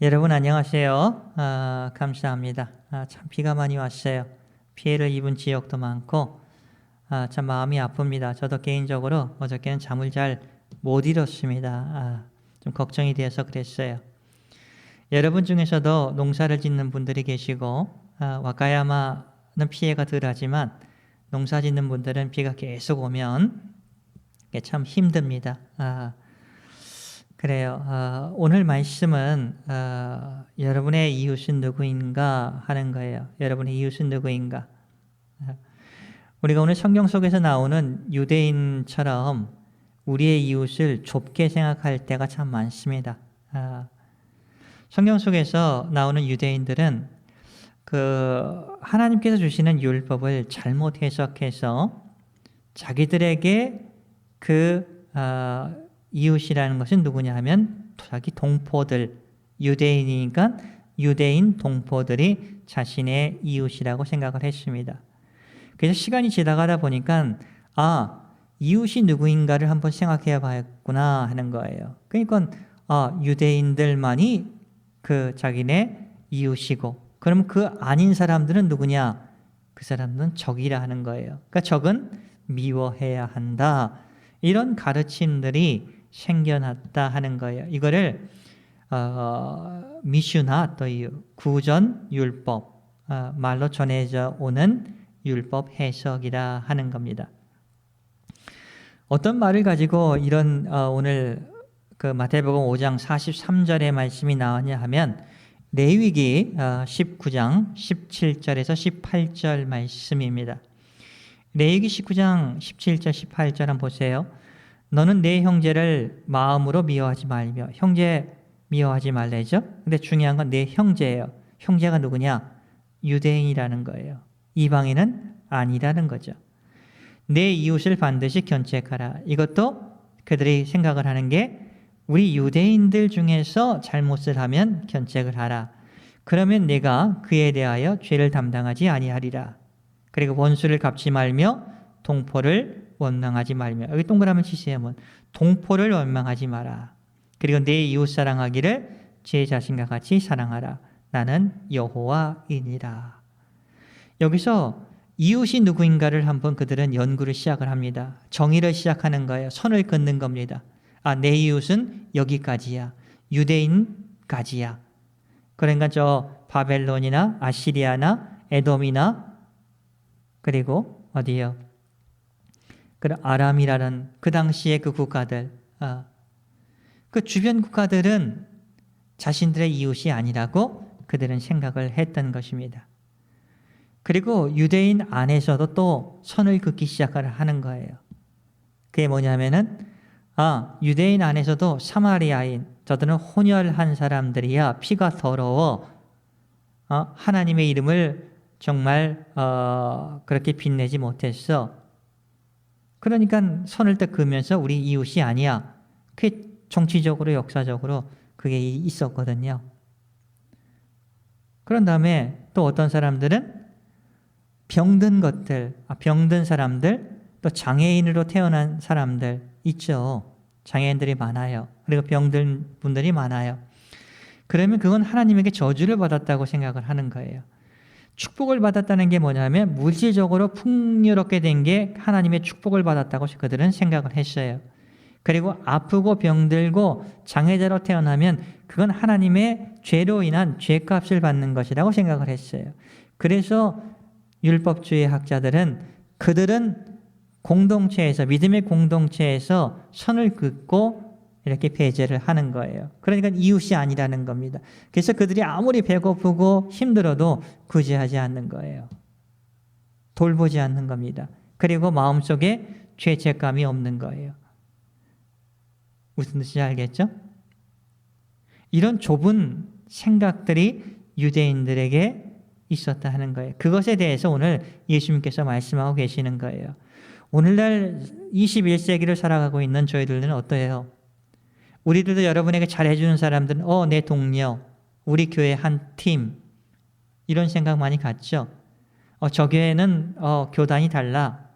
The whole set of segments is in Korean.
여러분 안녕하세요. 감사합니다. 참 비가 많이 왔어요. 피해를 입은 지역도 많고 참 마음이 아픕니다. 저도 개인적으로 어저께는 잠을 잘 못 이뤘습니다. 좀 걱정이 되어서 그랬어요. 여러분 중에서도 농사를 짓는 분들이 계시고 와카야마는 피해가 덜하지만 농사 짓는 분들은 비가 계속 오면 참 힘듭니다. 그래요. 오늘 말씀은 여러분의 이웃은 누구인가 하는 거예요. 여러분의 이웃은 누구인가. 우리가 오늘 성경 속에서 나오는 유대인처럼 우리의 이웃을 좁게 생각할 때가 참 많습니다. 성경 속에서 나오는 유대인들은 하나님께서 주시는 율법을 잘못 해석해서 자기들에게 이웃이라는 것은 누구냐 하면 자기 동포들, 유대인이니까 유대인 동포들이 자신의 이웃이라고 생각을 했습니다. 그래서 시간이 지나가다 보니까 이웃이 누구인가를 한번 생각해 봐야겠구나 하는 거예요. 그러니까 유대인들만이 자기네 이웃이고 그럼 아닌 사람들은 누구냐? 그 사람들은 적이라 하는 거예요. 그러니까 적은 미워해야 한다. 이런 가르침들이 생겨났다 하는 거예요. 이거를 미슈나 또いう구전 율법, 말로 전해져 오는 율법 해석이라 하는 겁니다. 어떤 말을 가지고 이런 오늘 마태복음 5장 43절의 말씀이 나왔냐 하면 레위기 19장 17절에서 18절 말씀입니다. 레위기 19장 17절 18절 한번 보세요. 너는 내 형제를 마음으로 미워하지 말며 형제 미워하지 말래죠. 근데 중요한 건 내 형제예요. 형제가 누구냐? 유대인이라는 거예요. 이방인은 아니라는 거죠. 내 이웃을 반드시 견책하라. 이것도 그들이 생각을 하는 게 우리 유대인들 중에서 잘못을 하면 견책을 하라. 그러면 내가 그에 대하여 죄를 담당하지 아니하리라. 그리고 원수를 갚지 말며 동포를 원망하지 말며. 여기 동그라미 치세요. 동포를 원망하지 마라. 그리고 내 이웃 사랑하기를 제 자신과 같이 사랑하라. 나는 여호와이니라. 여기서 이웃이 누구인가를 한번 그들은 연구를 시작을 합니다. 정의를 시작하는 거예요. 선을 긋는 겁니다. 내 이웃은 여기까지야. 유대인까지야. 그러니까 저 바벨론이나 아시리아나 에돔이나 그리고 어디요? 아람이라는 그 당시의 그 국가들, 그 주변 국가들은 자신들의 이웃이 아니라고 그들은 생각을 했던 것입니다. 그리고 유대인 안에서도 또 선을 긋기 시작을 하는 거예요. 그게 뭐냐면은 유대인 안에서도 사마리아인, 저들은 혼혈한 사람들이야 피가 더러워 하나님의 이름을 정말 그렇게 빛내지 못했어. 그러니까 선을 딱 그으면서 우리 이웃이 아니야. 그게 정치적으로 역사적으로 그게 있었거든요. 그런 다음에 또 어떤 사람들은 병든 것들, 병든 사람들, 또 장애인으로 태어난 사람들 있죠. 장애인들이 많아요. 그리고 병든 분들이 많아요. 그러면 그건 하나님에게 저주를 받았다고 생각을 하는 거예요. 축복을 받았다는 게 뭐냐면 물질적으로 풍요롭게 된 게 하나님의 축복을 받았다고 그들은 생각을 했어요. 그리고 아프고 병들고 장애자로 태어나면 그건 하나님의 죄로 인한 죄값을 받는 것이라고 생각을 했어요. 그래서 율법주의 학자들은 그들은 공동체에서 믿음의 공동체에서 선을 긋고 이렇게 배제를 하는 거예요. 그러니까 이웃이 아니라는 겁니다. 그래서 그들이 아무리 배고프고 힘들어도 구제하지 않는 거예요. 돌보지 않는 겁니다. 그리고 마음속에 죄책감이 없는 거예요. 무슨 뜻인지 알겠죠? 이런 좁은 생각들이 유대인들에게 있었다 하는 거예요. 그것에 대해서 오늘 예수님께서 말씀하고 계시는 거예요. 오늘날 21세기를 살아가고 있는 저희들은 어떠해요? 우리들도 여러분에게 잘해주는 사람들은 내 동료, 우리 교회 한 팀 이런 생각 많이 갖죠? 저 교회는 교단이 달라.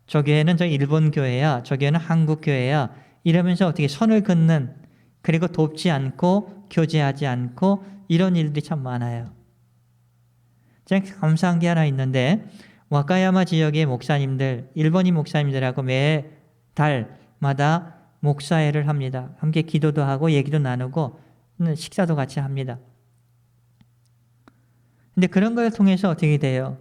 저 교회는 저 일본 교회야. 저 교회는 한국 교회야. 이러면서 어떻게 선을 긋는 그리고 돕지 않고 교제하지 않고 이런 일들이 참 많아요. 제가 감사한 게 하나 있는데 와카야마 지역의 목사님들, 일본인 목사님들하고 매달마다 목사회를 합니다. 함께 기도도 하고 얘기도 나누고 식사도 같이 합니다. 근데 그런 걸 통해서 어떻게 돼요?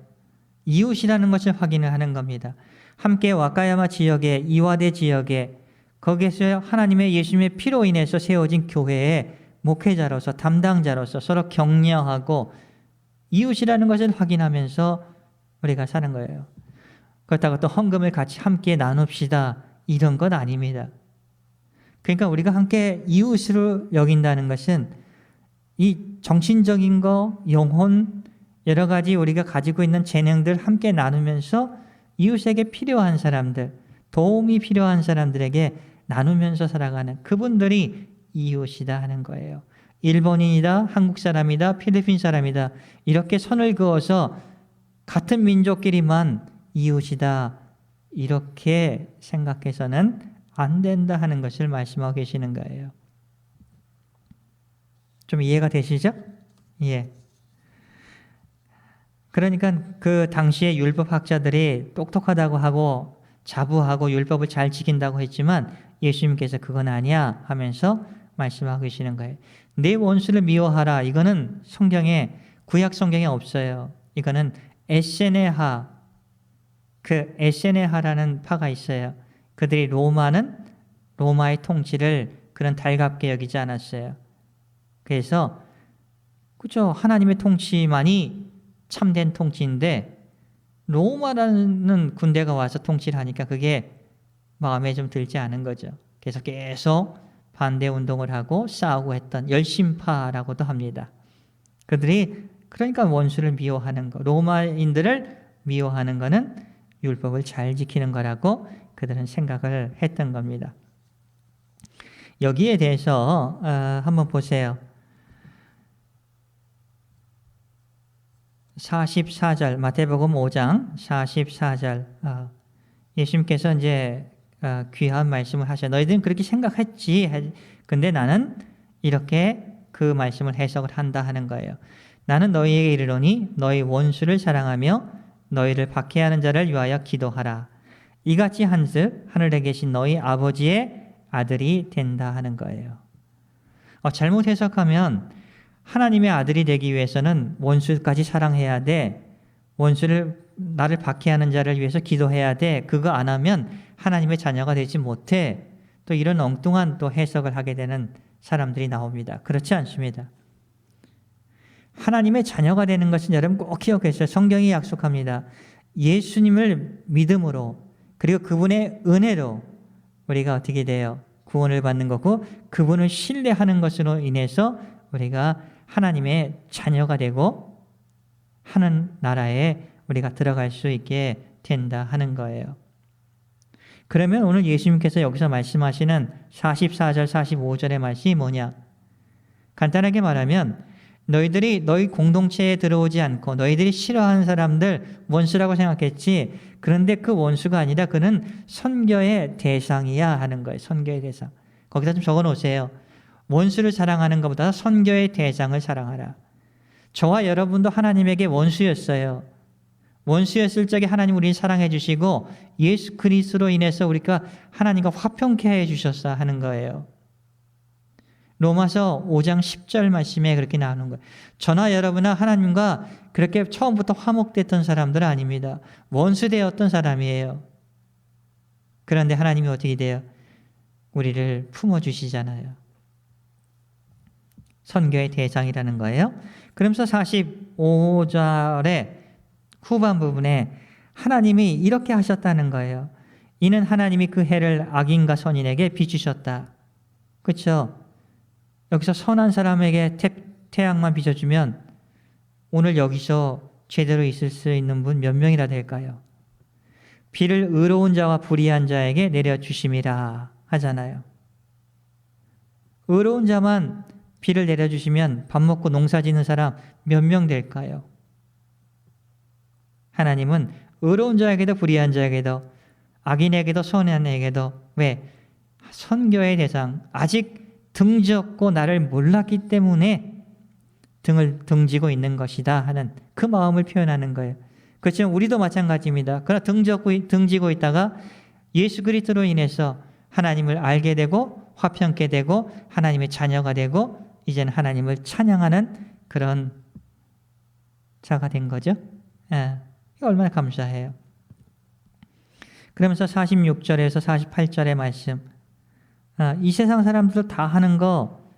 이웃이라는 것을 확인을 하는 겁니다. 함께 와카야마 지역에, 이와대 지역에 거기에서 하나님의 예수님의 피로 인해서 세워진 교회의 목회자로서 담당자로서 서로 격려하고 이웃이라는 것을 확인하면서 우리가 사는 거예요. 그렇다고 또 헌금을 같이 함께 나눕시다 이런 건 아닙니다. 그러니까 우리가 함께 이웃으로 여긴다는 것은 이 정신적인 거, 영혼, 여러 가지 우리가 가지고 있는 재능들 함께 나누면서 이웃에게 필요한 사람들, 도움이 필요한 사람들에게 나누면서 살아가는 그분들이 이웃이다 하는 거예요. 일본인이다, 한국 사람이다, 필리핀 사람이다 이렇게 선을 그어서 같은 민족끼리만 이웃이다 이렇게 생각해서는 안 된다 하는 것을 말씀하고 계시는 거예요. 좀 이해가 되시죠? 예. 그러니까 그 당시에 율법학자들이 똑똑하다고 하고 자부하고 율법을 잘 지킨다고 했지만 예수님께서 그건 아니야 하면서 말씀하고 계시는 거예요. 내 원수를 미워하라. 이거는 성경에 구약 성경에 없어요. 이거는 에세네하, 그 에세네하라는 파가 있어요. 그들이 로마의 통치를 그런 달갑게 여기지 않았어요. 그래서 그죠? 하나님의 통치만이 참된 통치인데 로마라는 군대가 와서 통치를 하니까 그게 마음에 좀 들지 않은 거죠. 그래서 계속 반대 운동을 하고 싸우고 했던 열심파라고도 합니다. 그들이 그러니까 원수를 미워하는 거, 로마인들을 미워하는 거는 율법을 잘 지키는 거라고 그들은 생각을 했던 겁니다. 여기에 대해서 한번 보세요. 44절 마태복음 5장 44절 예수님께서 이제 귀한 말씀을 하셔. 너희들은 그렇게 생각했지. 근데 나는 이렇게 그 말씀을 해석을 한다 하는 거예요. 나는 너희에게 이르노니 너희 원수를 사랑하며 너희를 박해하는 자를 위하여 기도하라. 이같이 한즉 하늘에 계신 너희 아버지의 아들이 된다 하는 거예요. 잘못 해석하면 하나님의 아들이 되기 위해서는 원수까지 사랑해야 돼. 나를 박해하는 자를 위해서 기도해야 돼. 그거 안 하면 하나님의 자녀가 되지 못해. 또 이런 엉뚱한 또 해석을 하게 되는 사람들이 나옵니다. 그렇지 않습니다. 하나님의 자녀가 되는 것은 여러분 꼭 기억하세요. 성경이 약속합니다. 예수님을 믿음으로 그리고 그분의 은혜로 우리가 어떻게 돼요? 구원을 받는 거고 그분을 신뢰하는 것으로 인해서 우리가 하나님의 자녀가 되고 하는 나라에 우리가 들어갈 수 있게 된다 하는 거예요. 그러면 오늘 예수님께서 여기서 말씀하시는 44절 45절의 말씀이 뭐냐? 간단하게 말하면 너희들이 너희 공동체에 들어오지 않고 너희들이 싫어하는 사람들 원수라고 생각했지. 그런데 그 원수가 아니라 그는 선교의 대상이야 하는 거예요. 선교의 대상. 거기다 좀 적어 놓으세요. 원수를 사랑하는 것보다 선교의 대상을 사랑하라. 저와 여러분도 하나님에게 원수였어요. 원수였을 적에 하나님 우리를 사랑해 주시고 예수 그리스도로 인해서 우리가 하나님과 화평케 해 주셨어 하는 거예요. 로마서 5장 10절 말씀에 그렇게 나오는 거예요. 저나 여러분은 하나님과 그렇게 처음부터 화목됐던 사람들은 아닙니다. 원수되었던 사람이에요. 그런데 하나님이 어떻게 돼요? 우리를 품어주시잖아요. 선교의 대상이라는 거예요. 그러면서 45절의 후반 부분에 하나님이 이렇게 하셨다는 거예요. 이는 하나님이 그 해를 악인과 선인에게 비추셨다. 그렇죠? 여기서 선한 사람에게 태양만 비춰주면 오늘 여기서 제대로 있을 수 있는 분 몇 명이나 될까요? 비를 의로운 자와 불의한 자에게 내려주심이라 하잖아요. 의로운 자만 비를 내려주시면 밥 먹고 농사 짓는 사람 몇 명 될까요? 하나님은 의로운 자에게도 불의한 자에게도 악인에게도 선한에게도 왜? 선교의 대상, 아직 등지었고 나를 몰랐기 때문에 등을 등지고 있는 것이다 하는 그 마음을 표현하는 거예요. 그렇지만 우리도 마찬가지입니다. 그러나 등지고 있다가 예수 그리스도로 인해서 하나님을 알게 되고 화평케 되고 하나님의 자녀가 되고 이제는 하나님을 찬양하는 그런 자가 된 거죠. 예, 얼마나 감사해요. 그러면서 46절에서 48절의 말씀, 이 세상 사람들도 다 하는 거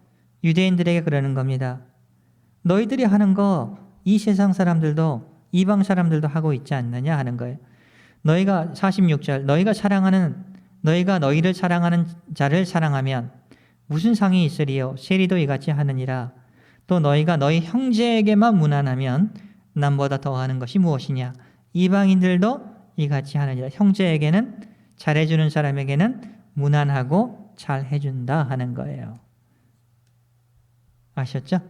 유대인들에게 그러는 겁니다. 너희들이 하는 거 이 세상 사람들도 이방 사람들도 하고 있지 않느냐 하는 거예요. 너희가 46절 너희가 너희를 사랑하는 자를 사랑하면 무슨 상이 있으리요? 세리도 이같이 하느니라. 또 너희가 너희 형제에게만 무난하면 남보다 더하는 것이 무엇이냐? 이방인들도 이같이 하느니라. 형제에게는 잘해주는 사람에게는 무난하고 잘해준다 하는 거예요. 아셨죠?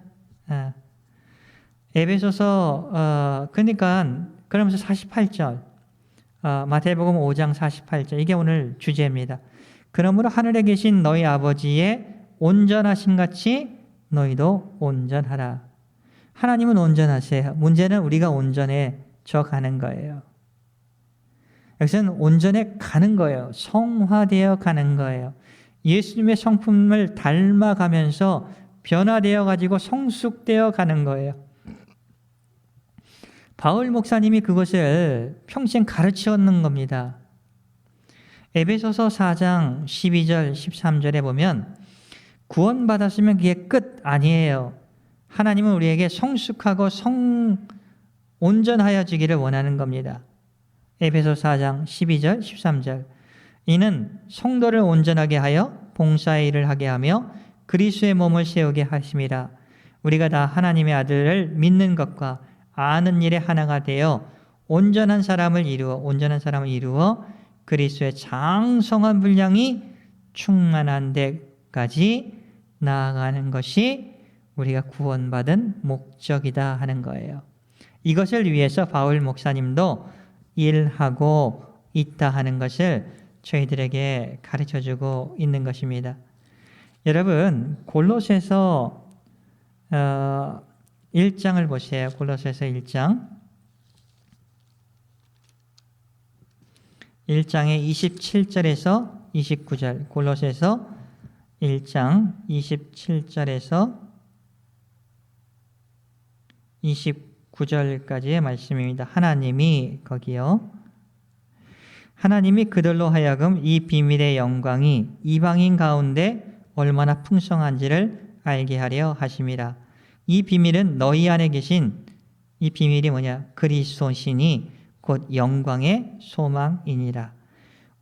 에베소서 그러면서 48절 마태복음 5장 48절 이게 오늘 주제입니다. 그러므로 하늘에 계신 너희 아버지의 온전하신 같이 너희도 온전하라. 하나님은 온전하세요. 문제는 우리가 온전해져 가는 거예요. 여기서는 온전해 가는 거예요. 성화되어 가는 거예요. 예수님의 성품을 닮아가면서 변화되어 가지고 성숙되어 가는 거예요. 바울 목사님이 그것을 평생 가르치었는 겁니다. 에베소서 4장 12절 13절에 보면 구원받았으면 그게 끝 아니에요. 하나님은 우리에게 성숙하고 온전하여지기를 원하는 겁니다. 에베소 4장 12절 13절 이는 성도를 온전하게 하여 봉사의 일을 하게 하며 그리스도의 몸을 세우게 하심이라. 우리가 다 하나님의 아들을 믿는 것과 아는 일에 하나가 되어 온전한 사람을 이루어 그리스도의 장성한 분량이 충만한 데까지 나아가는 것이 우리가 구원받은 목적이다 하는 거예요. 이것을 위해서 바울 목사님도 일하고 있다 하는 것을 저희들에게 가르쳐주고 있는 것입니다. 여러분 골로새서 1장을 보세요. 골로새서 1장 1장의 27절에서 29절 골로새서 1장 27절에서 29절까지의 말씀입니다. 하나님이 거기요. 하나님이 그들로 하여금 이 비밀의 영광이 이방인 가운데 얼마나 풍성한지를 알게 하려 하심이라. 이 비밀은 너희 안에 계신 이 비밀이 뭐냐? 그리스도시니 곧 영광의 소망이니라.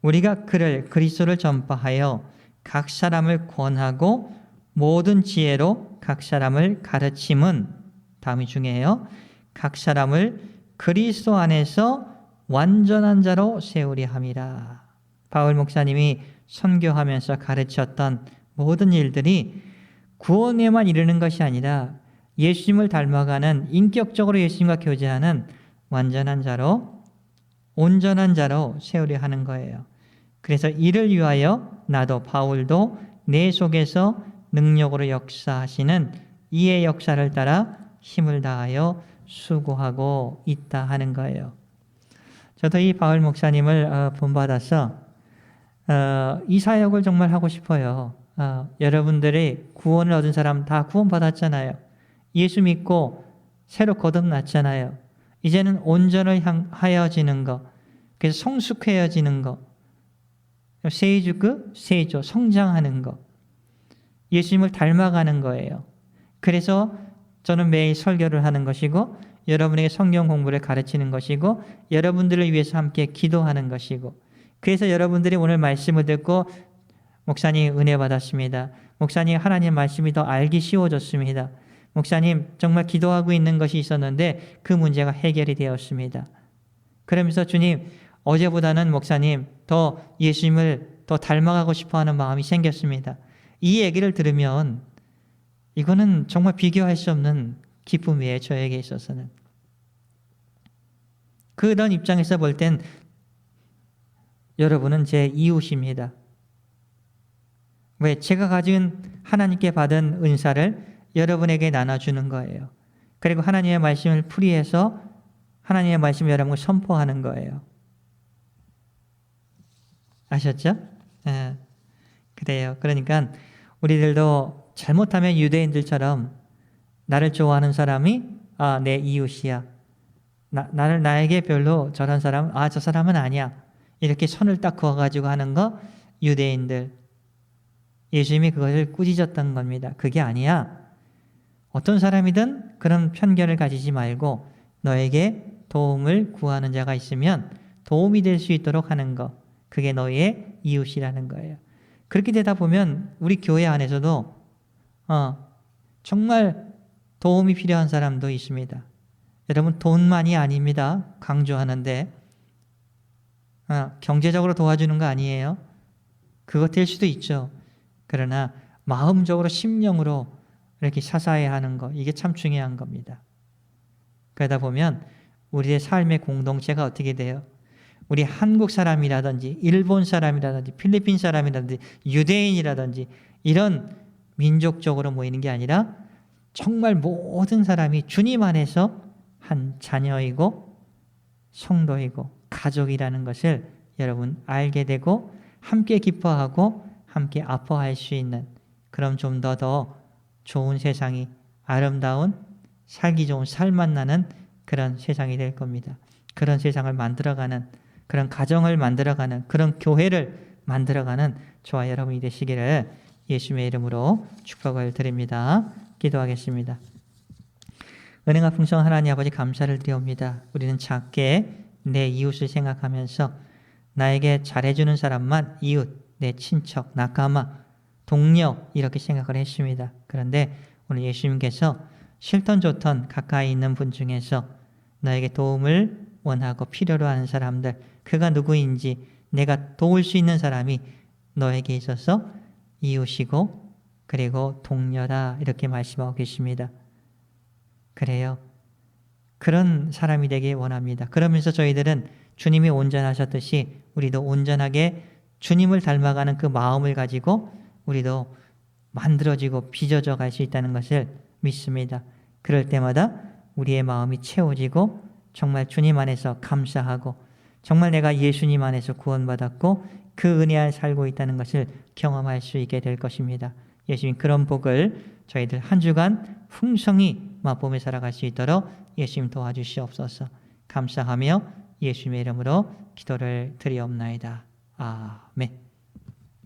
우리가 그리스도를 전파하여 각 사람을 권하고 모든 지혜로 각 사람을 가르침은 다음이 중요해요. 각 사람을 그리스도 안에서 완전한 자로 세우려 함이라. 바울 목사님이 선교하면서 가르쳤던 모든 일들이 구원에만 이르는 것이 아니라 예수님을 닮아가는 인격적으로 예수님과 교제하는 완전한 자로 온전한 자로 세우려 하는 거예요. 그래서 이를 위하여 나도 바울도 내 속에서 능력으로 역사하시는 이의 역사를 따라 힘을 다하여 수고하고 있다 하는 거예요. 저도 이 바울 목사님을 본받아서 이 사역을 정말 하고 싶어요. 여러분들이 구원을 얻은 사람 다 구원받았잖아요. 예수 믿고 새로 거듭났잖아요. 이제는 온전을 향하여지는 것, 그래서 성숙해지는 것, 세이조 성장하는 것, 예수님을 닮아가는 거예요. 그래서 저는 매일 설교를 하는 것이고 여러분에게 성경 공부를 가르치는 것이고 여러분들을 위해서 함께 기도하는 것이고 그래서 여러분들이 오늘 말씀을 듣고 목사님 은혜 받았습니다. 목사님 하나님 말씀이 더 알기 쉬워졌습니다. 목사님 정말 기도하고 있는 것이 있었는데 그 문제가 해결이 되었습니다. 그러면서 주님 어제보다는 목사님 더 예수님을 더 닮아가고 싶어하는 마음이 생겼습니다. 이 얘기를 들으면 이거는 정말 비교할 수 없는 기쁨이에요. 저에게 있어서는. 그런 입장에서 볼 땐 여러분은 제 이웃입니다. 왜? 제가 가진 하나님께 받은 은사를 여러분에게 나눠주는 거예요. 그리고 하나님의 말씀을 풀이해서 하나님의 말씀을 여러분을 선포하는 거예요. 아셨죠? 예. 그래요. 그러니까 우리들도 잘못하면 유대인들처럼 나를 좋아하는 사람이 내 이웃이야. 나에게 별로 저런 사람, 저 사람은 아니야. 이렇게 선을 딱 그어가지고 하는 거 유대인들. 예수님이 그것을 꾸짖었던 겁니다. 그게 아니야. 어떤 사람이든 그런 편견을 가지지 말고 너에게 도움을 구하는 자가 있으면 도움이 될 수 있도록 하는 것. 그게 너의 이웃이라는 거예요. 그렇게 되다 보면 우리 교회 안에서도 정말 도움이 필요한 사람도 있습니다. 여러분 돈만이 아닙니다. 강조하는데 경제적으로 도와주는 거 아니에요. 그것 될 수도 있죠. 그러나 마음적으로 심령으로 이렇게 사사해야 하는 거 이게 참 중요한 겁니다. 그러다 보면 우리의 삶의 공동체가 어떻게 돼요? 우리 한국 사람이라든지 일본 사람이라든지 필리핀 사람이라든지 유대인이라든지 이런 민족적으로 모이는 게 아니라 정말 모든 사람이 주님 안에서 한 자녀이고 성도이고 가족이라는 것을 여러분 알게 되고 함께 기뻐하고 함께 아파할 수 있는 그럼 좀 더 좋은 세상이 아름다운 살기 좋은 삶만 나는 그런 세상이 될 겁니다. 그런 세상을 만들어가는 그런 가정을 만들어가는 그런 교회를 만들어가는 저와 여러분이 되시기를 예수님의 이름으로 축복을 드립니다. 기도하겠습니다. 은혜가 풍성한 하나님 아버지 감사를 드리옵니다. 우리는 작게 내 이웃을 생각하면서 나에게 잘해주는 사람만 이웃, 내 친척, 낙가마, 동료 이렇게 생각을 했습니다. 그런데 오늘 예수님께서 싫던 좋던 가까이 있는 분 중에서 너에게 도움을 원하고 필요로 하는 사람들 그가 누구인지 내가 도울 수 있는 사람이 너에게 있어서 이웃이고 그리고 동료다 이렇게 말씀하고 계십니다. 그래요. 그런 사람이 되길 원합니다. 그러면서 저희들은 주님이 온전하셨듯이 우리도 온전하게 주님을 닮아가는 그 마음을 가지고 우리도 만들어지고 빚어져 갈 수 있다는 것을 믿습니다. 그럴 때마다 우리의 마음이 채워지고 정말 주님 안에서 감사하고 정말 내가 예수님 안에서 구원받았고 그 은혜 안에 살고 있다는 것을 경험할 수 있게 될 것입니다. 예수님 그런 복을 저희들 한 주간 풍성히 맛보며 살아갈 수 있도록 예수님 도와주시옵소서. 감사하며 예수님의 이름으로 기도를 드리옵나이다. 아멘.